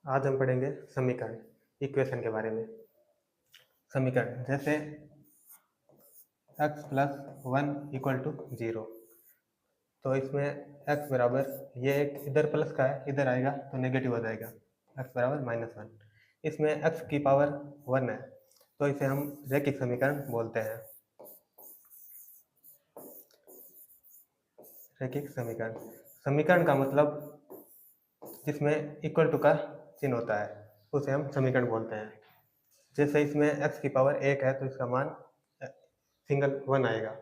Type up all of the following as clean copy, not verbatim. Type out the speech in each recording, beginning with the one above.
आज हम पढ़ेंगे समीकरण, इक्वेशन के बारे में। समीकरण जैसे x प्लस 1 इक्वल टू 0, तो इसमें x बराबर, ये एक इधर प्लस का है, इधर आएगा तो नेगेटिव हो जाएगा, x बराबर -1। इसमें x की पावर 1 है, तो इसे हम रैखिक समीकरण बोलते हैं। रैखिक समीकरण, समीकरण का मतलब जिसमें इक्वल टू का चिन्ह होता है उसे हम समीकरण बोलते हैं। जैसे इसमें x की पावर 1 है तो इसका मान सिंगल 1 आएगा।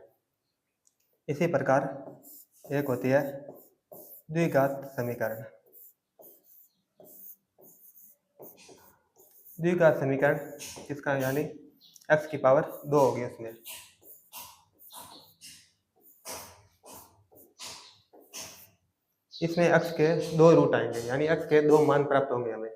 इसी प्रकार एक होती है द्विघात समीकरण। द्विघात समीकरण इसका यानी x की पावर 2 होगी उसमें। इसमें x के 2 रूट आएंगे, यानी x के 2 मान प्राप्त होंगे हमें।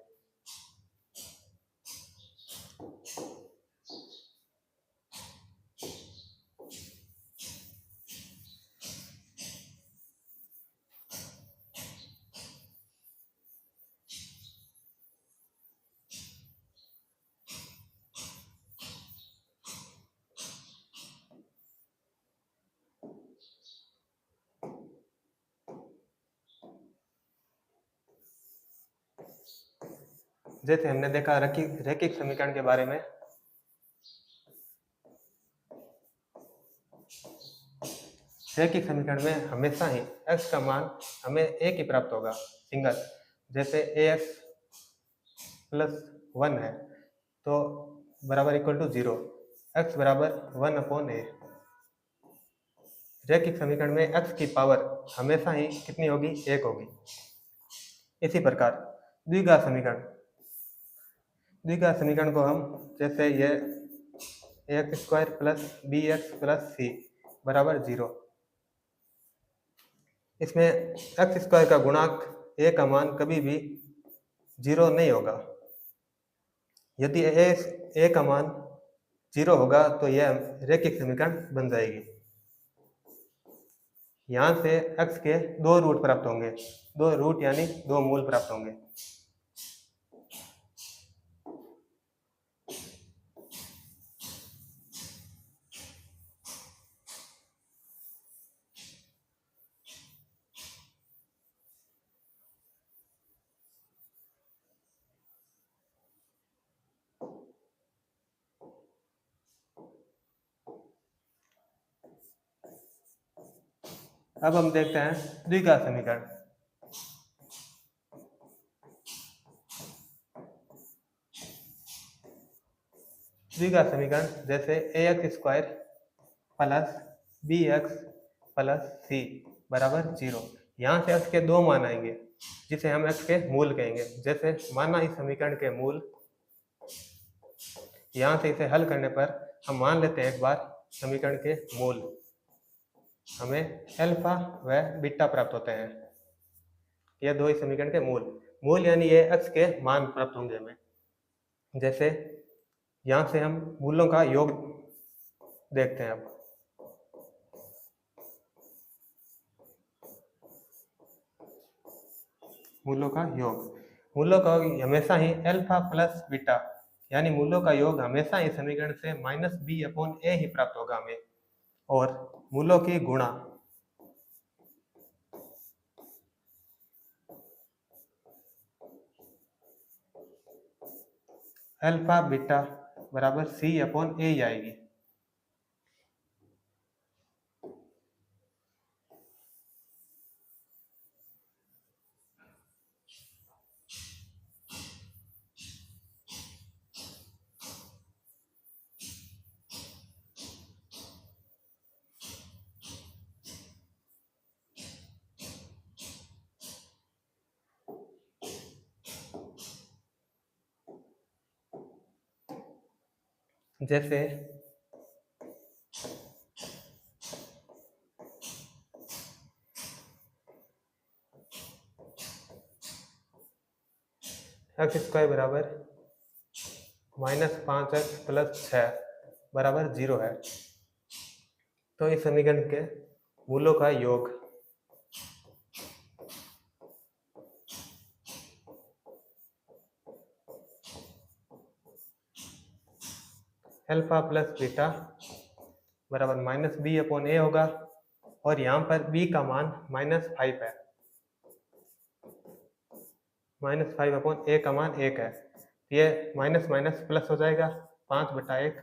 जैसे हमने देखा रैखिक समीकरण के बारे में, रैखिक समीकरण में हमेशा ही x का मान हमें एक ही प्राप्त होगा, सिंगल। जैसे ax प्लस 1 है तो बराबर इक्वल टू 0, x बराबर 1/a। रैखिक समीकरण में x की पावर हमेशा ही कितनी होगी? 1 होगी। इसी प्रकार द्विघात समीकरण, द्विघात समीकरण को हम जैसे ये ax² plus bx plus c बराबर 0, इसमें x² का गुणांक a का मान कभी भी 0 नहीं होगा। यदि a का मान 0 होगा तो यह रैखिक समीकरण बन जाएगी। यहाँ से x के 2 रूट प्राप्त होंगे, 2 रूट यानी 2 मूल प्राप्त होंगे। अब हम देखते हैं द्विघात समीकरण। द्विघात समीकरण जैसे ax² plus bx plus c बराबर 0, यहाँ से x के 2 मान आएंगे जिसे हम x के मूल कहेंगे। जैसे माना इस समीकरण के मूल, यहाँ से इसे हल करने पर हम मान लेते हैं एक बार समीकरण के मूल, हमें अल्फा व बीटा प्राप्त होते हैं। यह दो ही समीकरण के मूल यानी ये x के मान प्राप्त होंगे हमें। जैसे यहाँ से हम मूलों का योग देखते हैं। अब मूलों का योग हमेशा ही अल्फा प्लस बीटा, यानी मूलों का योग हमेशा ही समीकरण से -b/a ही प्राप्त होगा हमें। और मूलों की गुणा अल्फा बीटा बराबर c/a ही आएगी। जैसे x² बराबर -5x प्लस 6 बराबर 0 है, तो इस समीकरण के मूलों का योग अल्फा प्लस बीटा बराबर -b/a होगा, और यहाँ पर b का मान -5 है, -5/a का मान 1 है, ये माइनस माइनस प्लस हो जाएगा, 5/1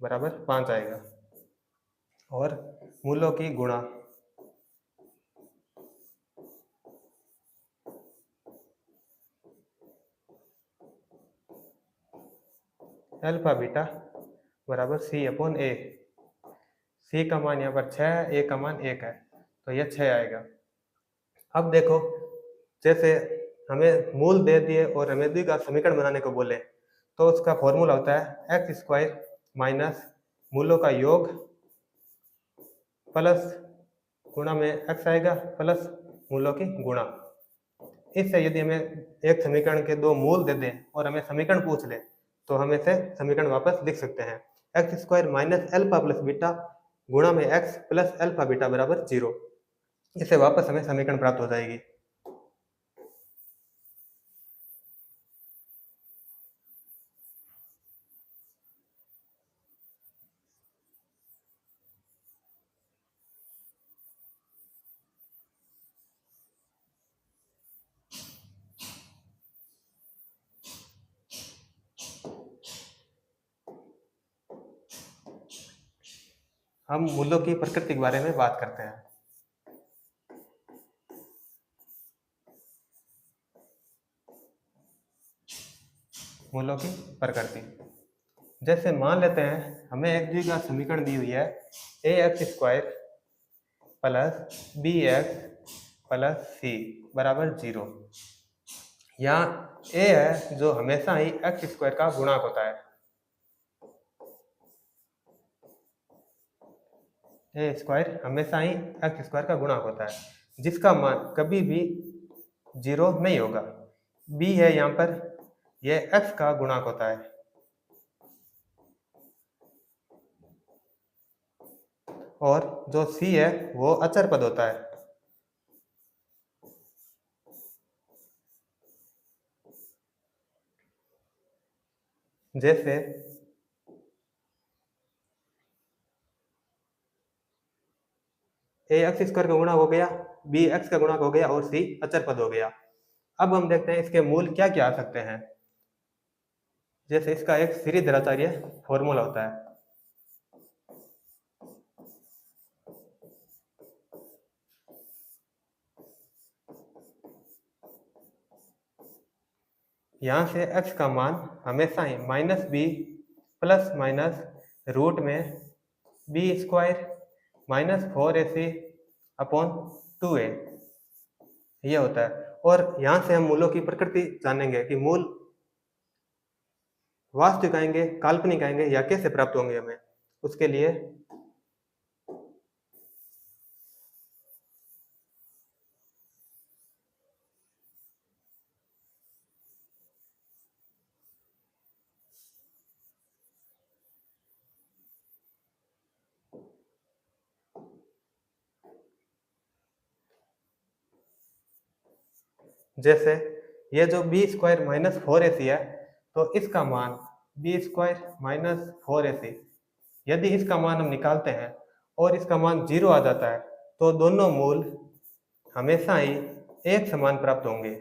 बराबर 5 आएगा। और मूलों की गुणा, अल्फा बीटा बराबर c/a, c का मान यहाँ पर 6 है, a का मान 1 है, तो यह 6 आएगा। अब देखो, जैसे हमें मूल दे दिए और हमें द्विघात समीकरण बनाने को बोले, तो उसका फॉर्मूला होता है x² माइनस मूलों का योग प्लस गुणा में x आएगा प्लस मूलों की गुणा। इससे यदि हमें एक समीकरण के दो मूल दे दें और हमें समीकरण पूछ ले, तो हम इसे समीकरण वापस लिख सकते हैं, x² minus alpha plus beta गुणा में x प्लस अल्फा बीटा बराबर 0। इससे वापस हमें समीकरण प्राप्त हो जाएगी। हम मूलों की प्रकृति के बारे में बात करते हैं। मूलों की प्रकृति, जैसे मान लेते हैं हमें एक द्विघात समीकरण दी हुई है ax² plus bx plus c बराबर 0। यहाँ a है जो हमेशा ही x² का गुणक होता है, a² हमेशा ही x² का गुणक होता है, जिसका मान कभी भी 0 नहीं होगा। b है यहाँ पर, यह x का गुणक होता है, और जो c है वो अचर पद होता है। जैसे ax² का गुणक हो गया, bx का गुणक हो गया और c अचर पद हो गया। अब हम देखते हैं इसके मूल क्या क्या आ सकते हैं। जैसे इसका एक श्रीधराचार्य फॉर्मूला होता है, यहाँ से x का मान हमेशा ही -b प्लस माइनस रूट में b² माइनस 4ac/2a यह होता है। और यहाँ से हम मूलों की प्रकृति जानेंगे कि मूल वास्तविक आएंगे, काल्पनिक आएंगे या कैसे प्राप्त होंगे हमें। उसके लिए जैसे ये जो b² माइनस 4ac है, तो इसका मान b² माइनस 4ac, यदि इसका मान हम निकालते हैं और इसका मान 0 आ जाता है, तो दोनों मूल हमेशा ही एक समान प्राप्त होंगे,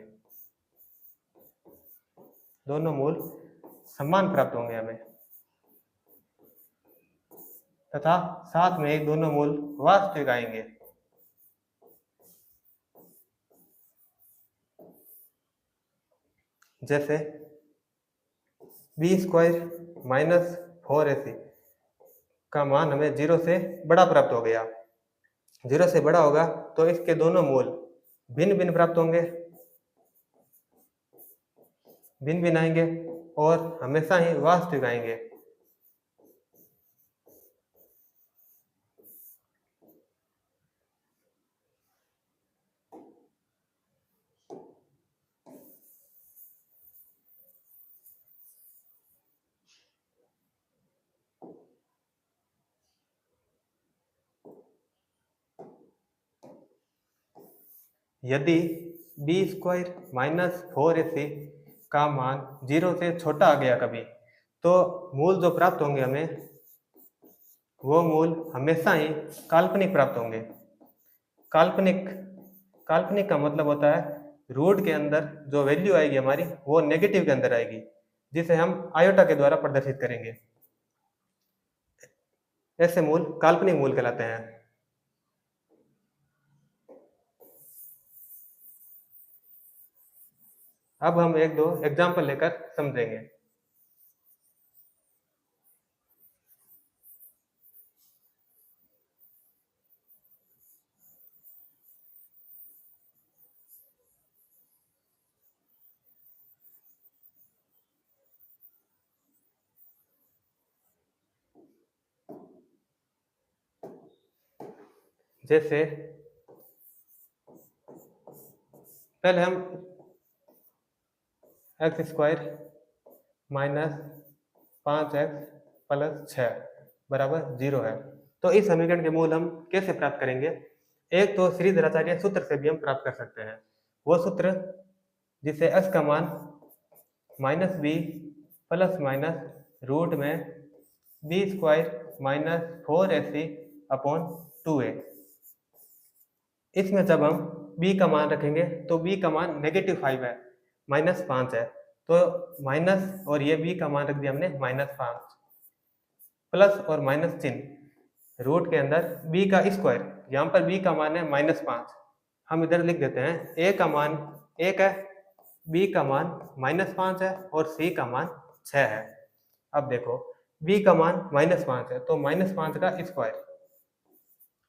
दोनों मूल समान प्राप्त होंगे हमें, तथा साथ में ही दोनों मूल वास्तविक आएंगे। जैसे b² माइनस 4ac का मान हमें 0 से बड़ा प्राप्त हो गया, 0 से बड़ा होगा तो इसके दोनों मूल भिन्न भिन्न प्राप्त होंगे, भिन्न भिन्न आएंगे और हमेशा ही वास्तविक आएंगे। यदि b² माइनस 4ac का मान 0 से छोटा आ गया कभी, तो मूल जो प्राप्त होंगे हमें, वो मूल हमेशा ही काल्पनिक प्राप्त होंगे। काल्पनिक काल्पनिक का मतलब होता है रूट के अंदर जो वैल्यू आएगी हमारी वो नेगेटिव के अंदर आएगी, जिसे हम आयोटा के द्वारा प्रदर्शित करेंगे। ऐसे मूल काल्पनिक मूल कहलाते हैं। अब हम एक दो एग्जाम्पल लेकर समझेंगे। जैसे पहले हम x square minus 5x plus 6 बराबर 0 है। तो इस समीकरण के मूल हम कैसे प्राप्त करेंगे? एक तो श्रीधराचार्य सूत्र से भी हम प्राप्त कर सकते हैं। वो सूत्र जिसे x का मान minus b plus minus root में b square minus 4ac upon 2a। इसमें जब हम b का मान रखेंगे तो b का मान -5 है, -5 है, तो माइनस और ये b का मान रख दिया हमने -5, प्लस और माइनस चिन्ह रूट के अंदर b का स्क्वायर, यहाँ पर b का मान है -5, हम इधर लिख देते हैं a का मान 1 है, b का मान -5 है और c का मान 6 है। अब देखो b का मान -5 है तो -5 का स्क्वायर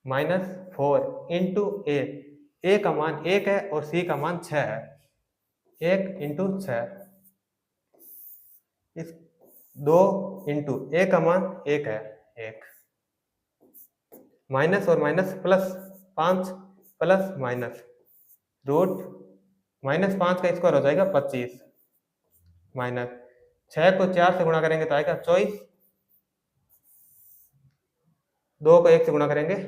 -4 इंटू ए का मान 1 है और c का मान 6 है, 1 इंटू 6, इस 2 इंटू ए का मान 1 है, 1 माइनस और minus plus 5 plus minus root -5 का स्क्वायर हो जाएगा 25 माइनस 6 को 4 से गुणा करेंगे तो आएगा 24, 2 को 1 से गुणा करेंगे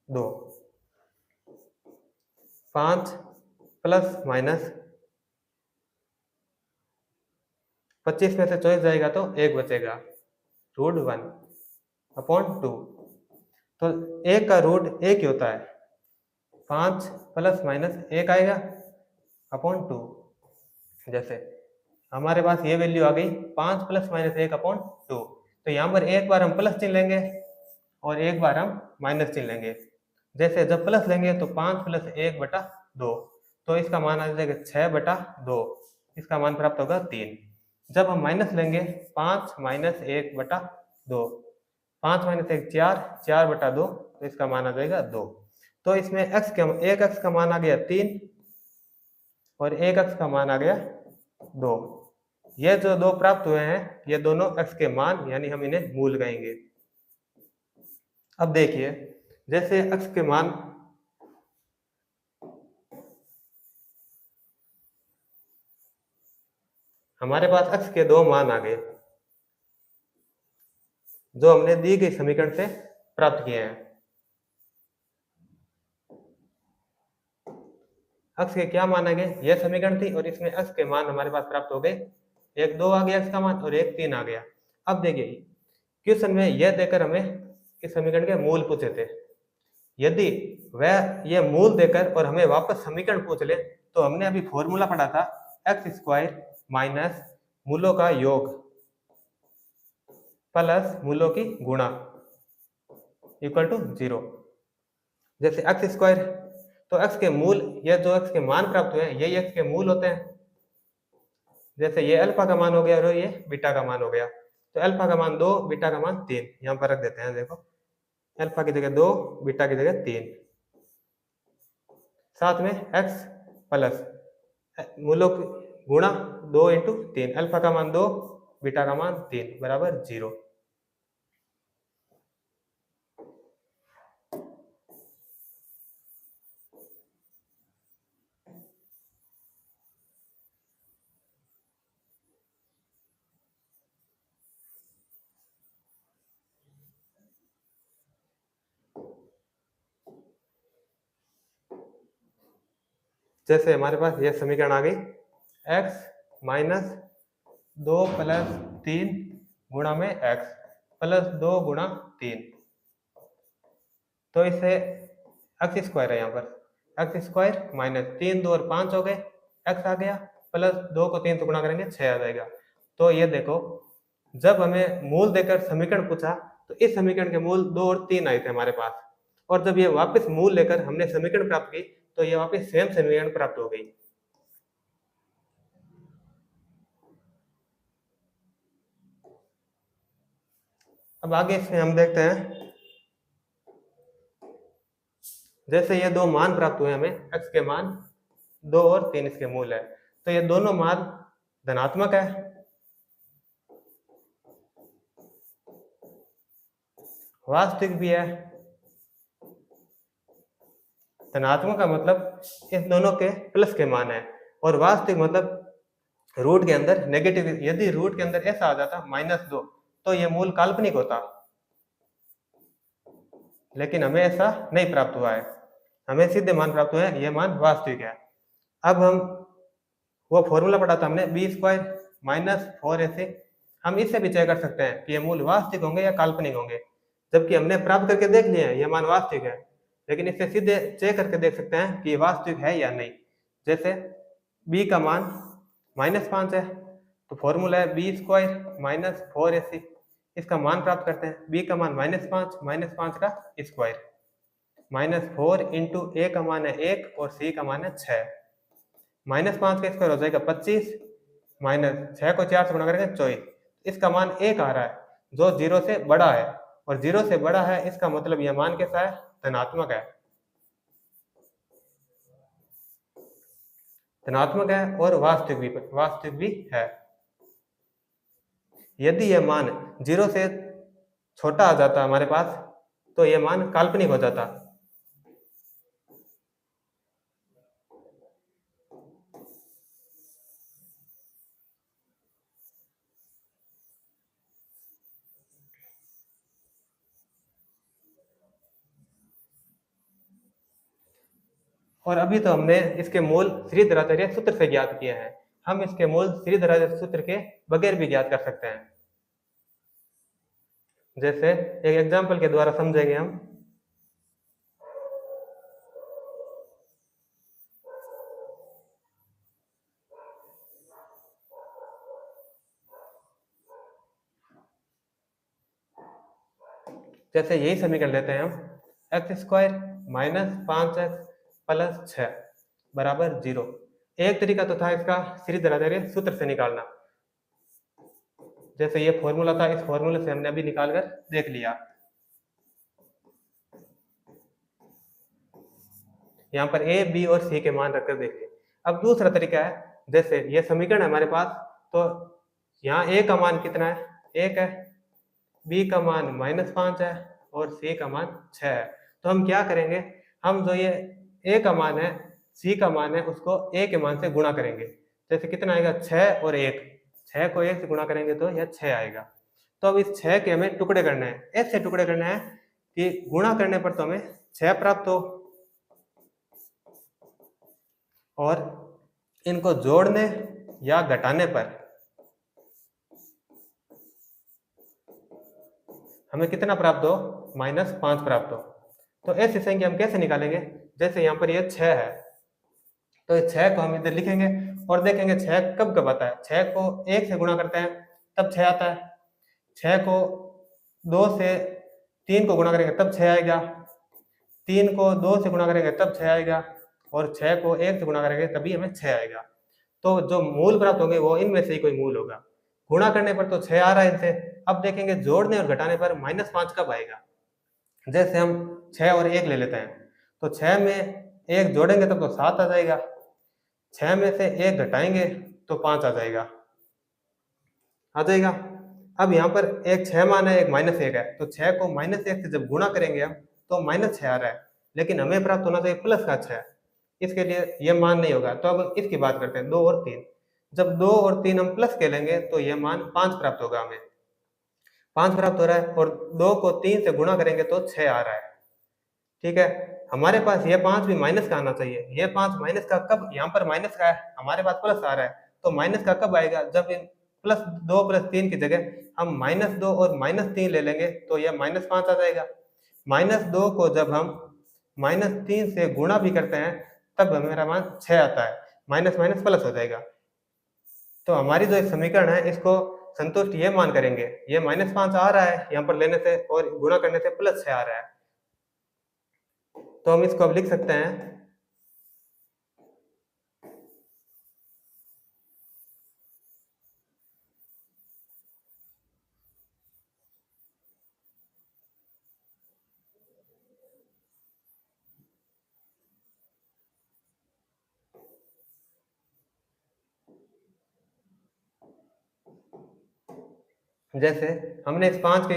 2, 5 प्लस माइनस 25 में से 24 जाएगा तो 1 बचेगा, रूट 1 अपॉन 2। तो 1 का रूट 1 ही होता है, 5 प्लस माइनस 1 आएगा अपॉन 2। जैसे हमारे पास ये वैल्यू आ गई 5 प्लस माइनस 1 अपॉन 2, तो यहाँ पर एक बार हम प्लस चिन्ह लेंगे और एक बार हम माइनस चिन्ह लेंगे। जैसे जब प्लस लेंगे तो 5 प्लस 1 बटा 2, तो इसका मान आ जाएगा 6 बटा 2, इसका मान प्राप्त होगा 3। जब हम माइनस लेंगे 5 माइनस 1 बटा 2, 5 माइनस 1 4, 4 बटा 2, तो इसका मान आ जाएगा 2। तो इसमें एक एक्स का मान आ गया 3 और एक एक्स का मान आ गया 2। ये जो दो प्राप्त हुए हैं ये दोनों एक्स के मान, यानी हम इन्हें मूल कहेंगे। अब देखिए जैसे एक्स के मान हमारे पास एक्स के दो मान आ गए जो हमने दी गई समीकरण से प्राप्त किए हैं। एक्स के क्या मान आ गए? यह समीकरण थी और इसमें एक्स के मान हमारे पास प्राप्त हो गए, एक 2 आ गया एक्स का मान और एक 3 आ गया। अब देखिए क्वेश्चन में यह देकर हमें इस समीकरण के मूल पूछे थे, यदि वह ये मूल देकर और हमें वापस समीकरण पूछ ले तो हमने अभी फॉर्मूला पढ़ा था एक्स स्क्वायर माइनस मूलों का योग प्लस मूलों की गुणा इक्वल टू 0। जैसे एक्स स्क्वायर तो एक्स के मूल, ये जो एक्स के मान प्राप्त हुए हैं यही एक्स के मूल होते हैं। जैसे ये अल्फा का मान हो गया और ये बीटा का मान हो गया, तो अल्फा का मान 2, बीटा का मान 3, यहाँ पर रख देते हैं। देखो अल्फा की जगह 2, बीटा की जगह 3, साथ में x प्लस मूलों की गुणा 2 इंटू 3, अल्फा का मान 2, बीटा का मान 3 बराबर 0। जैसे हमारे पास यह समीकरण आ गई, x माइनस 2 प्लस 3 गुणा में x प्लस 2 गुणा 3, तो इसे एक्स स्क्वायर है, यहाँ पर एक्स स्क्वायर माइनस 3 2 और 5 हो गए, x आ गया, प्लस 2 को 3 से गुणा करेंगे 6 आ जाएगा। तो ये देखो, जब हमें मूल देकर समीकरण पूछा तो इस समीकरण के मूल 2 और 3 आए थे हमारे पास, और जब ये वापस मूल लेकर हमने समीकरण प्राप्त की तो ये वापस सेम समीकरण प्राप्त हो गई। अब आगे इसमें हम देखते हैं, जैसे ये दो मान प्राप्त हुए हमें, x के मान 2 और 3 इसके मूल है, तो ये दोनों मान धनात्मक है, वास्तविक भी है। धनात्मक का मतलब इस दोनों के प्लस के मान है, और वास्तविक मतलब रूट के अंदर नेगेटिव। यदि रूट के अंदर ऐसा आ जाता -2 तो ये मूल काल्पनिक होता, लेकिन हमें ऐसा नहीं प्राप्त हुआ है, हमें सीधे मान प्राप्त हुए हैं, ये मान वास्तविक है। अब हम वो फॉर्मूला पढ़ा था हमने, बी स्क्वायर माइनस 4ac, हम इससे भी चेक कर सकते हैं कि ये मूल वास्तविक होंगे या काल्पनिक होंगे, जबकि हमने प्राप्त करके देख लिया है ये मान वास्तविक है, लेकिन इससे सीधे चेक करके देख सकते हैं कि ये वास्तविक है या नहीं। जैसे b का मान -5 है, तो फॉर्मूला है बी स्क्वायर माइनस 4ac, इसका मान प्राप्त करते हैं। b का मान -5 का स्क्वायर, -4 इंटू a का मान है 1 और c का मान है 6, -5 का स्क्वायर हो जाएगा 25, माइनस 6 को 4 से गुणा करेंगे 24, इसका मान 1 आ रहा है जो 0 से बड़ा है, और 0 से बड़ा है इसका मतलब यह मान कैसा है, धनात्मक है। धनात्मक है और वास्तविक भी है। यदि यह मान 0 से छोटा आ जाता हमारे पास तो यह मान काल्पनिक हो जाता। और अभी तो हमने इसके मूल श्रीधराचार्य सूत्र से ज्ञात किए हैं, हम इसके मूल श्रीधराचार्य सूत्र के बगैर भी ज्ञात कर सकते हैं। जैसे एक एग्जाम्पल के द्वारा समझेंगे हम। जैसे यही समीकरण लेते हैं हम, x square minus 5x plus 6 बराबर 0। एक तरीका तो था इसका श्रीधराचार्य सूत्र से निकालना, जैसे ये फॉर्मूला था, इस फॉर्मूले से हमने अभी निकाल कर देख लिया। यहाँ पर a, b और c के मान रखकर देखिए। अब दूसरा तरीका है, जैसे ये समीकरण है हमारे पास, तो यहाँ a का मान कितना है, 1 है, b का मान -5 है और c का मान 6 है। तो हम क्या करेंगे, हम जो ये a का मान है, c का मान है, उसको a के मान से गुणा करेंगे। जैसे कितना आएगा, 6 और 1, 6 को 1 से गुणा करेंगे तो यह 6 आएगा। तो अब इस 6 के हमें टुकड़े करने हैं, ऐसे टुकड़े करने हैं कि गुणा करने पर तो हमें 6 प्राप्त हो, और इनको जोड़ने या घटाने पर हमें कितना प्राप्त हो, -5 प्राप्त हो। तो ऐसी संख्या हम कैसे निकालेंगे, जैसे यहाँ पर ये 6 है, तो इस 6 को हम इधर लिखेंगे और देखेंगे 6 कब कब आता है। 6 को 1 से गुणा करते हैं तब 6 आता है, 6 को 2 से 3 को गुणा करेंगे तब 6 आएगा, 3 को 2 से गुणा करेंगे तब 6 आएगा, और 6 को 1 से गुणा करेंगे तभी हमें 6 आएगा। तो जो मूल प्राप्त होंगे वो इनमें से ही कोई मूल होगा। गुणा करने पर तो 6 आ रहा है इनसे, अब देखेंगे जोड़ने और घटाने पर -5 कब आएगा। जैसे हम 6 और 1 ले लेते हैं, तो 6 में 1 जोड़ेंगे तब तो 7 आ जाएगा, 6 में से 1 घटाएंगे तो 5 आ जाएगा। अब यहाँ पर एक 6 मान है, एक -1 है, तो 6 को -1 से जब गुणा करेंगे हम तो -6 आ रहा है, लेकिन हमें प्राप्त होना चाहिए प्लस का 6, इसके लिए ये मान नहीं होगा। तो अब इसकी बात करते हैं, 2 और 3, जब 2 और 3 हम प्लस के लेंगे तो ये मान 5 प्राप्त होगा, हमें 5 प्राप्त हो रहा है, और 2 को 3 से गुणा करेंगे तो 6 आ रहा है। ठीक है, हमारे पास ये 5 भी माइनस का आना चाहिए। ये 5 माइनस का कब, यहाँ पर माइनस का है, हमारे पास प्लस आ रहा है, तो माइनस का कब आएगा, जब इन +2 +3 की जगह हम -2 और -3 ले लेंगे तो यह -5 आ जाएगा। -2 को जब हम -3 से गुणा भी करते हैं तब हमारा मान 6 आता है, माइनस माइनस प्लस हो जाएगा। तो हमारी जो समीकरण है इसको संतुष्ट ये मान करेंगे, ये -5 आ रहा है यहाँ पर लेने से और गुणा करने से +6 आ रहा है, तो हम इसको अब लिख सकते हैं जैसे हमने इस 5 के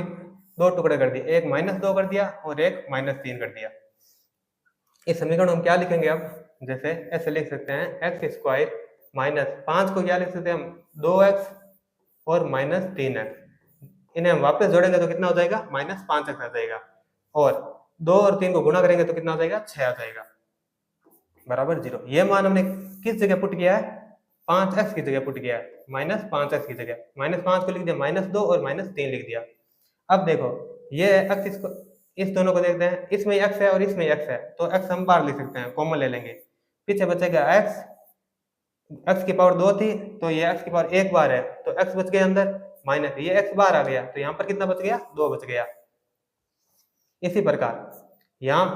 2 टुकड़े कर दिए, एक -2 कर दिया और एक -3 कर दिया। इस समीकरण हम क्या लिखेंगे अब, जैसे ऐसे लिख सकते हैं x² -5 को क्या लिख सकते हैं हम, 2x और -3x। इन्हें हम वापस जोड़ेंगे तो कितना हो जाएगा, -5x आ जाएगा, और 2 और 3 को गुणा करेंगे तो कितना हो जाएगा, 6 आ जाएगा, बराबर 0। ये मान हमने किस जगह पुट किया है, 5x की जगह पुट किया है, -5x की जगह -5 को लिख दिया, -2 और -3 लिख दिया। अब देखो ये x, इसको इस दोनों को देखते हैं, इसमें x है और इसमें x है, तो x हम बाहर लिख सकते हैं, कॉमन ले लेंगे, पीछे बचेगा x की पावर 2 थी तो ये x की पावर 1 बार है, तो x बच गया अंदर, माइनस ये x बार आ गया, तो यहाँ पर कितना बच गया, 2 बच गया। इसी प्रकार यहाँ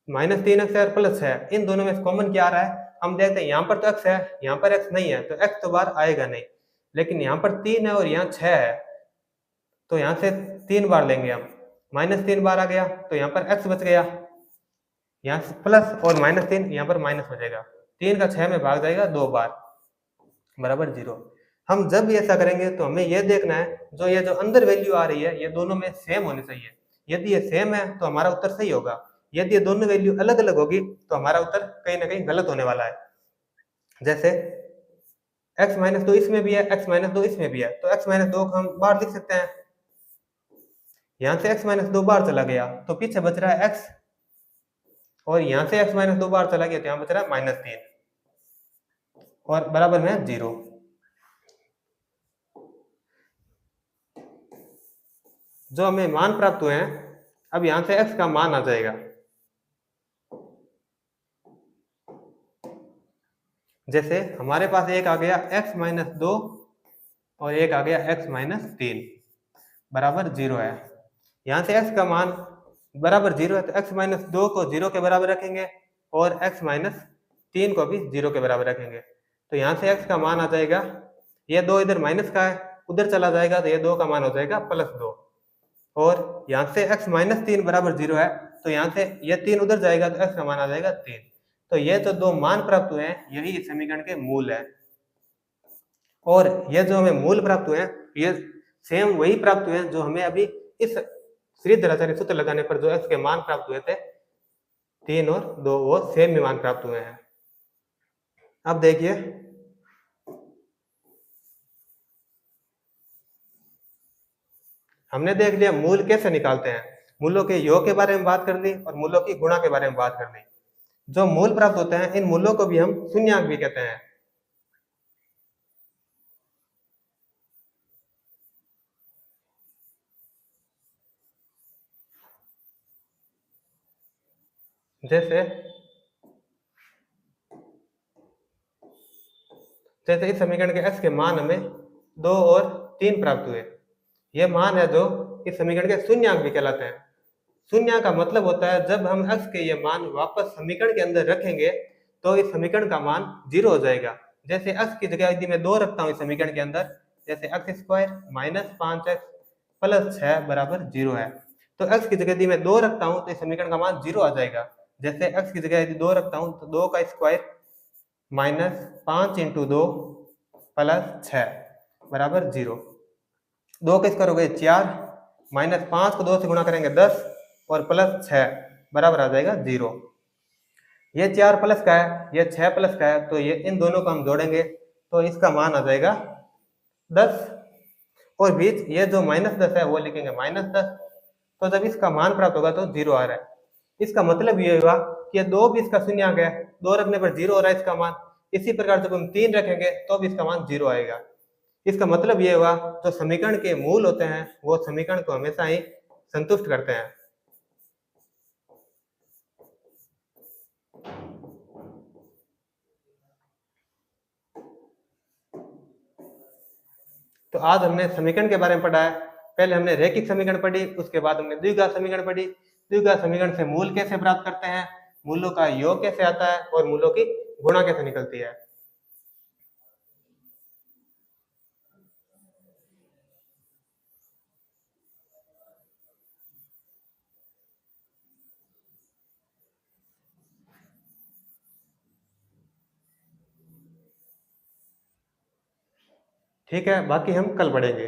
-3x है और प्लस है, इन दोनों में कॉमन क्या आ रहा है, हम देखते हैं यहाँ पर तो x है, यहाँ पर x नहीं है, तो x तो बाहर आएगा नहीं, लेकिन यहाँ पर 3 है और यहाँ 6 है, तो यहाँ से 3 बार लेंगे हम, -3 बार आ गया, तो यहाँ पर x बच गया, यहाँ से प्लस और -3 यहाँ पर माइनस हो जाएगा, 3 का 6 में भाग जाएगा 2 बार, बराबर 0। हम जब भी ऐसा करेंगे तो हमें यह देखना है जो ये जो अंदर वैल्यू आ रही है ये दोनों में सेम होनी चाहिए, यदि ये सेम है तो हमारा उत्तर सही होगा, यदि ये दोनों वैल्यू अलग अलग होगी तो हमारा उत्तर कहीं ना कहीं गलत होने वाला है। जैसे x-2 इसमें भी है, x-2 इसमें भी है, तो x-2 को हम बाहर लिख सकते हैं, यहाँ से x-2 बाहर चला गया तो पीछे बच रहा है x, और यहाँ से x-2 बाहर चला गया तो यहाँ बच रहा है -3 और बराबर में 0। जो हमें मान प्राप्त हुए हैं, अब यहाँ से x का मान आ जाएगा, जैसे हमारे पास एक आ गया x-2 और एक आ गया x-3 बराबर 0 है। यहाँ से x का मान बराबर 0 है तो x-2 को 0 के बराबर रखेंगे और x-3 को भी 0 के बराबर रखेंगे, तो यहाँ से x का मान आ जाएगा, ये 2 इधर माइनस का है उधर चला जाएगा तो ये 2 का मान हो जाएगा +2, और यहाँ से x-3 बराबर 0 है तो यहाँ से ये 3 उधर जाएगा तो x का मान आ जाएगा 3। तो ये तो 2 मान प्राप्त हुए हैं, यही इस समीकरण के मूल है, और ये जो हमें मूल प्राप्त हुए हैं ये सेम वही प्राप्त हुए हैं जो हमें अभी इस श्रीधराचार्य सूत्र लगाने पर जो x के मान प्राप्त हुए थे 3 और 2, वो सेम ही मान प्राप्त हुए हैं। अब देखिए हमने देख लिया मूल कैसे निकालते हैं, मूलों के योग के बारे में बात कर ली और मूलों की गुणा के बारे में बात कर ली। जो मूल प्राप्त होते हैं इन मूलों को भी हम शून्यांक भी कहते हैं। जैसे जैसे इस समीकरण के x के मान हमें 2 और 3 प्राप्त हुए, ये मान है जो इस समीकरण के शून्यांक भी कहलाते हैं। शून्यांक का मतलब होता है जब हम x के ये मान वापस समीकरण के अंदर रखेंगे तो इस समीकरण का मान 0 हो जाएगा। जैसे x की जगह यदि मैं 2 रखता हूँ इस समीकरण के अंदर, जैसे x² -5x + 6 बराबर 0 है, तो x की जगह यदि मैं 2 रखता हूँ तो इस समीकरण का मान 0 आ जाएगा। जैसे x की जगह यदि 2 रखता हूँ तो 2 का स्क्वायर -5 × 2 + 6 बराबर 0, 2 का स्क्वायर हो गए 4, -5 को 2 से गुणा करेंगे 10 और +6 बराबर आ जाएगा 0। ये 4 प्लस का है, ये 6 प्लस का है, तो ये इन दोनों को हम जोड़ेंगे तो इसका मान आ जाएगा 10, और बीच ये जो -10 है वो लिखेंगे -10, तो जब इसका मान प्राप्त होगा तो 0 आ रहा है, इसका मतलब ये हुआ कि 2 भी इसका शून्य आ गया, 2 रखने पर 0 हो रहा है इसका मान। इसी प्रकार जब हम 3 रखेंगे तो भी इसका मान 0 आएगा। इसका मतलब ये हुआ जो समीकरण के मूल होते हैं वो समीकरण को हमेशा ही संतुष्ट करते हैं। तो आज हमने समीकरण के बारे में पढ़ा है। पहले हमने रैखिक समीकरण पढ़ी, उसके बाद हमने द्विघात समीकरण पढ़ी। द्विघात समीकरण से मूल कैसे प्राप्त करते हैं, मूलों का योग कैसे आता है और मूलों की गुणा कैसे निकलती है। ठीक है, बाकी हम कल पढ़ेंगे।